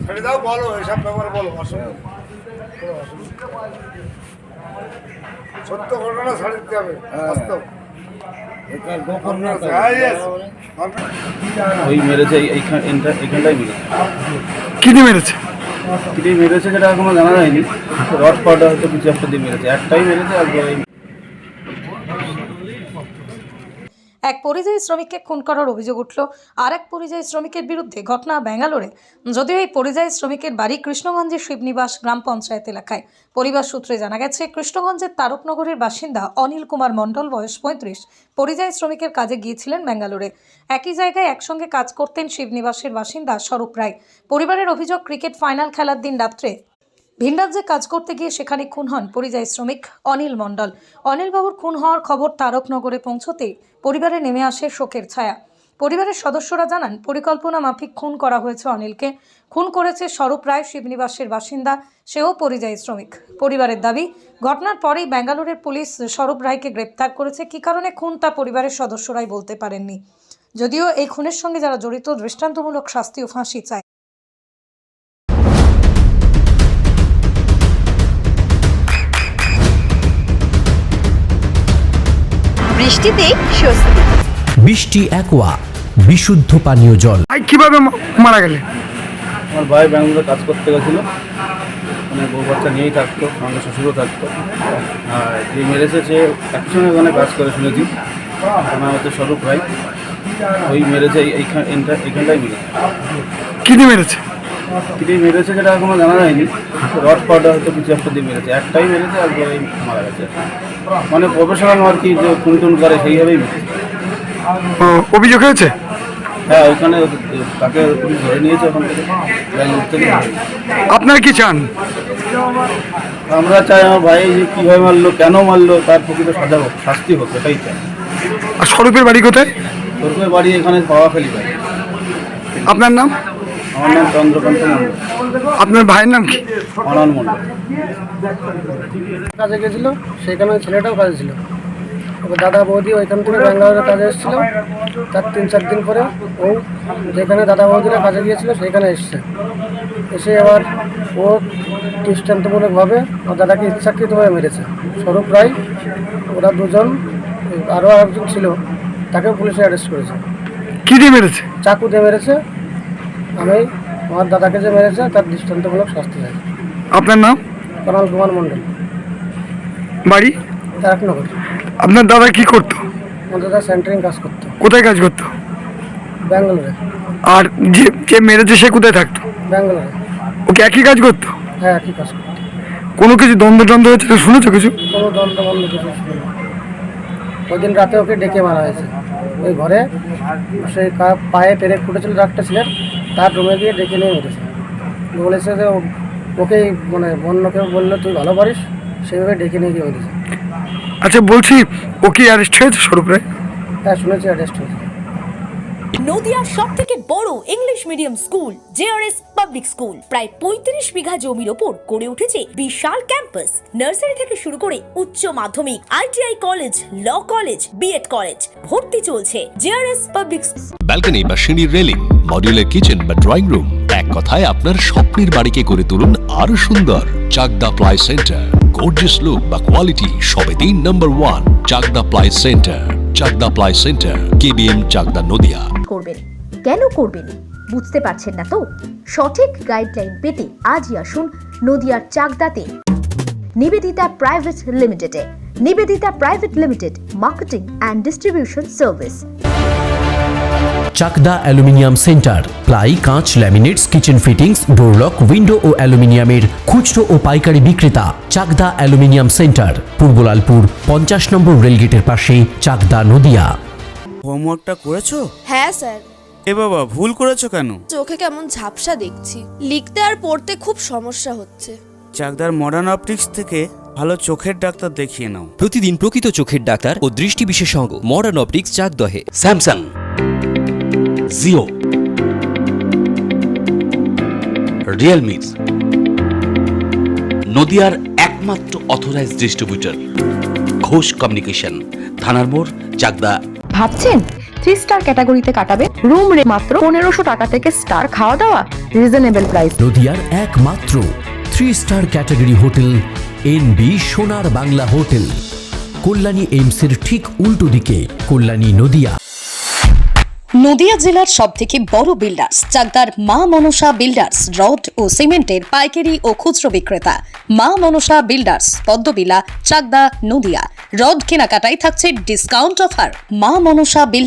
ছেড়ে দাও, বলো এসব ব্যাপারে বলো। সত্য ঘটনা ছাড়ে দিতে হবে, বাস্তব। ওই মেরেছে এইখানটাই মেরেছে। কি দিয়ে মেরেছে? কি দিয়ে মেরেছে সেটা এখনো জানা যায়নি। রড পাউডার হয়তো কিছু একটা দিয়ে মেরেছে, একটাই মেরেছে। আর এক পরিযায়ী শ্রমিককে খুন করার অভিযোগ উঠল আর এক পরিযায়ী শ্রমিকের বিরুদ্ধে। ঘটনা ব্যাঙ্গালোরে। যদিও এই পরিযায়ী শ্রমিকের বাড়ি কৃষ্ণগঞ্জের শিবনিবাস গ্রাম পঞ্চায়েত এলাকায়। পরিবার সূত্রে জানা গেছে, কৃষ্ণগঞ্জের তারকনগরের বাসিন্দা অনিল কুমার মণ্ডল, বয়স 35, পরিযায়ী শ্রমিকের কাজে গিয়েছিলেন ব্যাঙ্গালোরে। একই জায়গায় একসঙ্গে কাজ করতেন শিবনিবাসের বাসিন্দা স্বরূপ রায়। পরিবারের অভিযোগ, ক্রিকেট ফাইনাল খেলার দিন রাত্রে ভিন রাজ্যে কাজ করতে গিয়ে সেখানে খুন হন পরিযায়ী শ্রমিক অনিল মণ্ডল। অনিলবাবুর খুন হওয়ার খবর তারকনগরে পৌঁছতেই পরিবারে নেমে আসে শোকের ছায়া। পরিবারের সদস্যরা জানান, পরিকল্পনা মাফিক খুন করা হয়েছে অনিলকে। খুন করেছে স্বরূপ রায়, শিবনিবাসের বাসিন্দা, সেও পরিযায়ী শ্রমিক। পরিবারের দাবি, ঘটনার পরেই ব্যাঙ্গালোরের পুলিশ স্বরূপ রায়কে গ্রেপ্তার করেছে। কী কারণে খুন তা পরিবারের সদস্যরাই বলতে পারেননি। যদিও এই খুনের সঙ্গে যারা জড়িত দৃষ্টান্তমূলক শাস্তি ও ফাঁসি চায়। বৃষ্টিতে স্বস্তি। বৃষ্টি অ্যাকোয়া, বিশুদ্ধ পানীয় জল। কিভাবে মারা গেলে? আমার ভাই ব্যাঙ্গালোরে কাজ করতে গেছিলো, মানে বউ বাচ্চা নিয়েই থাকতো, সঙ্গে শ্বশুরও থাকতো। আর যে মেরেছে সে একসঙ্গে ওখানে কাজ করে শুনেছি, আমার হচ্ছে স্বরূপ রায়। ওই মেরেছে এইখানটাই মেরেছে। কি দিয়ে মেরেছে? কি দিয়ে মেরেছে সেটা এখনো জানা যায়নি। রড পাউডার হয়তো কিছু একটা দিয়ে মেরেছে, একটাই মেরেছে। আর মারা গেছে, মানে প্রফেশনাল আর কি, যে খুন টুন করে সেইভাবেই মেরেছে। অভিযোগ হয়েছে? হ্যাঁ, ওইখানে তাকে পুলিশ ধরে নিয়েছে ওখান থেকে, ব্যাঙ্গালোর থেকে। আপনারা কি চান? আমরা চাই আমার ভাই যে কীভাবে মারলো, কেন মারলো, তার প্রকৃত সাজা হোক, শাস্তি হোক, এটাই চাই। আর স্বরূপের বাড়ি কোথায়? স্বরূপের বাড়ি এখানে পাওয়াখালী বাড়ি। আপনার নাম? আমার নাম চন্দ্রকান্ত মণ্ডল। আপনার ভাইয়ের নাম কি? অনল মণ্ডল। কাজে গেছিলো, সেখানে ছেলেটাও কাজে ছিল। ওর দাদা বৌদি ওইখান থেকে ব্যাঙ্গালোরে কাজে এসেছিলো। তার 3-4 দিন পরে ও যেখানে দাদা বৌদিরা কাজে গিয়েছিলো সেইখানে এসছে। এসে এবার ও দৃষ্টান্তমূলকভাবে ওর দাদাকে ইচ্ছাকৃতভাবে মেরেছে। স্বরূপ রায়, ওরা দুজন, আরও একজন ছিল, তাকে পুলিশে অ্যারেস্ট করেছে। কি দিয়ে মেরেছে? চাকু দিয়ে মেরেছে। আমি আমার দাদাকে যে মেরেছে তার দৃষ্টান্তমূলক শাস্তি চাই। আপনার নাম? অনিল কুমার মণ্ডল, বাড়ি তারকনগর। আপনার দাদা কি করতো? আমার দাদা সেন্টারিং কাজ করতো কোথায় কাজ করতো? ব্যাঙ্গালোরে। আর যে যে মেরেছে সে কোথায় থাকতো? ব্যাঙ্গালোরে। ওকে একই কাজ করতো? হ্যাঁ, একই কাজ করতো। কোনো কিছু দ্বন্দ্ব হয়েছে শুনেছো কিছু? কোনো দ্বন্দ্ব কিছু ছিল না। ওই দিন রাতে ওকে ডেকে মারা হয়েছে। ওই ঘরে সেই পায়ে পেরেক ফুটেছিল একটা ছেলের, তার রুমে গিয়ে ডেকে নিয়ে মেরেছে। বলেছে যে ওকেই, মানে অন্য কেউ বললো তুই ভালো পারিস, সেইভাবে ডেকে নিয়ে গিয়ে মেরেছে। আচ্ছা, বলছি ও কি অ্যারেস্ট হয়েছে স্বরূপ রায়? হ্যাঁ, শুনেছি অ্যারেস্ট হয়েছে। নদিয়ার সবথেকে বড় English medium school JRS public school, প্রায় 35 বিঘা জমির ওপর গড়ে উঠেছে বিশাল ক্যাম্পাস। নার্সারি থেকে শুরু করে উচ্চ মাধ্যমিক, ITI college, law college, BEd college, ভর্তি চলছে। JRS public. ব্যালকনি বা সিঁড়ির রেলিং, মডিউলার কিচেন বা ড্রয়িং রুম, এক কথায় আপনার স্বপ্নের বাড়িকে করে তুলুন আরো সুন্দর। Chakdah ply centre, gorgeous look বা কোয়ালিটি সবেতেই number 1। Chakdah ply centre, Chakdah ply centre, KBM, Chakdah, Nadia. করবেন কেন করবেন বুঝতে পারছেন না তো? সঠিক গাইডলাইন পেতে আজই আসুন নদিয়ার চাকদাতে নিবেদিতা প্রাইভেট লিমিটেডে। Nivedita private limited, marketing and distribution service. Chakdah aluminium centre, ply, কাঁচ, laminates, kitchen fittings, door lock, window ও অ্যালুমিনিয়ামের খুচরো ও পাইকারি বিক্রেতা। Chakdah aluminium centre, Purbalalpur 50 number রেলগেটের পাশে, চাকদা, নদিয়া। হোমওয়ার্কটা করেছো? হ্যাঁ স্যার। এ বাবা, ভুল করেছো কেন? চোখে কেমন ঝাপসা দেখছি, লিখতে আর পড়তে খুব সমস্যা হচ্ছে। চাকদার মডার্ন অপটিক্স থেকে ভালো চোখের ডাক্তার দেখিয়ে নাও। প্রতিদিন প্রকৃত চোখের ডাক্তার ও দৃষ্টি বিশেষজ্ঞ মডার্ন অপটিক্স, চাকদহে। স্যামসাং, জিও, রিয়েলমি, নদিয়ার একমাত্র অথরাইজড ডিস্ট্রিবিউটর ঘোষ কমিউনিকেশন, থানার মোড়, চাকদা। ভাবছেন 3 স্টার ক্যাটাগরিতে কাটাবে রুম রে মাত্র 1500 টাকা থেকে স্টার, খাওয়া দাওয়া রিজনেবল প্রাইস। নদিয়ার একমাত্র 3 স্টার ক্যাটাগরি হোটেল এনবি সোনার বাংলা হোটেল, কল্যাণী এইমসের ঠিক উল্টো দিকে, কল্যাণী নদিয়া। নদিয়া জেলার সবথেকে বড় বিল্ডার্স চাকদার মা মনসা বিল্ডার্স, রড ও সিমেন্টের পাইকারি ও খুচরো বিক্রেতা। মা মনসা বিল্ডার্স, পদ্মবিলা, চাকদা, নদিয়া। রড কেনাকাটায় থাকছে ডিসকাউন্ট অফার। মা মনসা